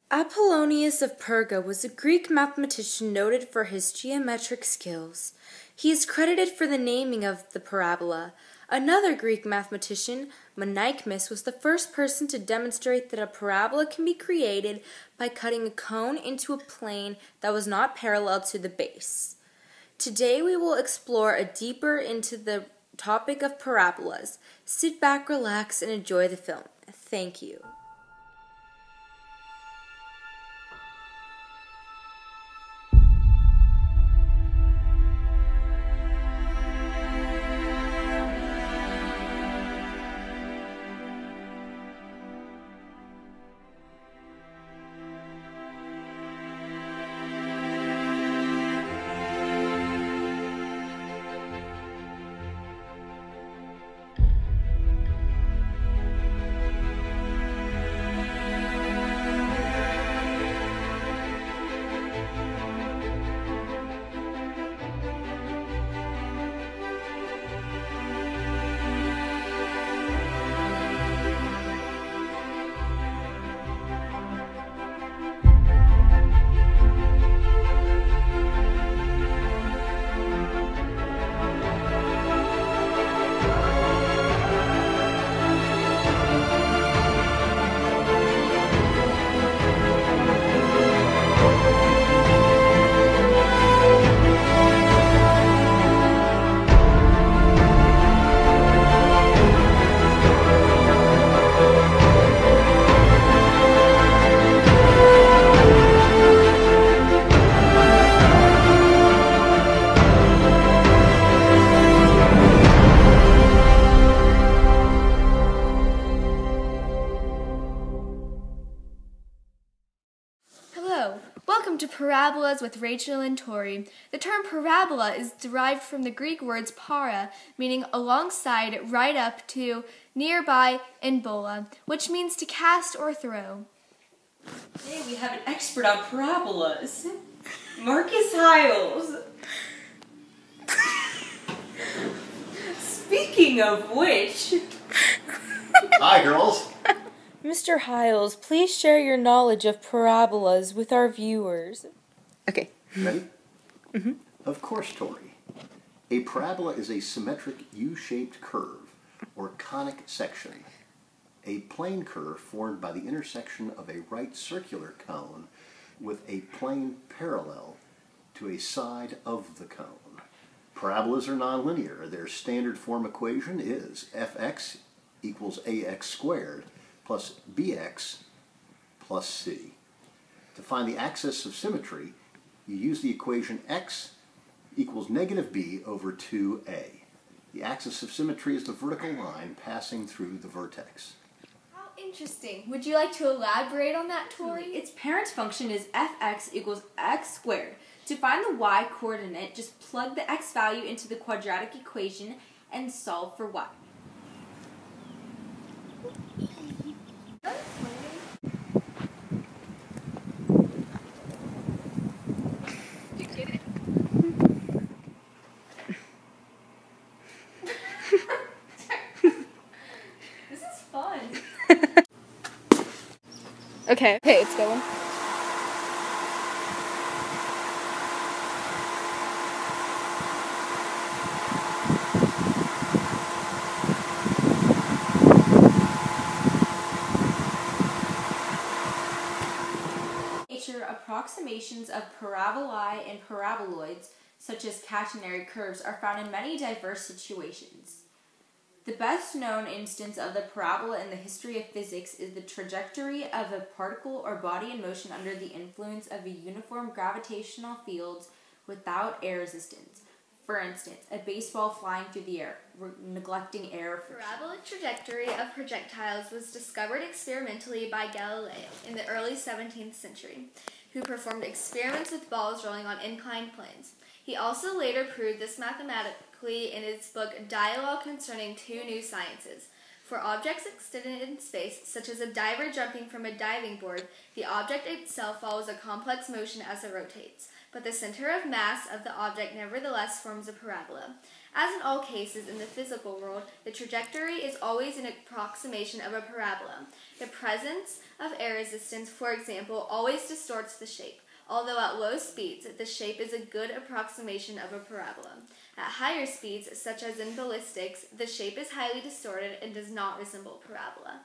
Apollonius of Perga was a Greek mathematician noted for his geometric skills. He is credited for the naming of the parabola. Another Greek mathematician, Menaechmus, was the first person to demonstrate that a parabola can be created by cutting a cone into a plane that was not parallel to the base. Today we will explore deeper into the topic of parabolas. Sit back, relax, and enjoy the film. Thank you. Welcome to Parabolas with Rachel and Tory. The term parabola is derived from the Greek words para, meaning alongside, right up to, nearby, and bola, which means to cast or throw. Today we have an expert on parabolas, Marcus Hiles. Speaking of which... Hi, girls. Mr. Hiles, please share your knowledge of parabolas with our viewers. Okay. Ready? Mm-hmm. Of course, Tory. A parabola is a symmetric U-shaped curve, or conic section. A plane curve formed by the intersection of a right circular cone with a plane parallel to a side of the cone. Parabolas are nonlinear. Their standard form equation is fx equals ax squared plus bx plus c. To find the axis of symmetry, you use the equation x equals negative b over 2a. The axis of symmetry is the vertical line passing through the vertex. How interesting. Would you like to elaborate on that, Tory? Its parent function is fx equals x squared. To find the y coordinate, just plug the x value into the quadratic equation and solve for y. This is fun. Okay, it's going. Approximations of parabolae and paraboloids, such as catenary curves, are found in many diverse situations. The best known instance of the parabola in the history of physics is the trajectory of a particle or body in motion under the influence of a uniform gravitational field without air resistance. For instance, a baseball flying through the air, neglecting air friction. Parabolic trajectory of projectiles was discovered experimentally by Galileo in the early 17th century, who performed experiments with balls rolling on inclined planes. He also later proved this mathematically in his book Dialogue Concerning Two New Sciences. For objects extended in space, such as a diver jumping from a diving board, the object itself follows a complex motion as it rotates, but the center of mass of the object nevertheless forms a parabola. As in all cases in the physical world, the trajectory is always an approximation of a parabola. The presence of air resistance, for example, always distorts the shape. Although at low speeds, the shape is a good approximation of a parabola. At higher speeds, such as in ballistics, the shape is highly distorted and does not resemble a parabola.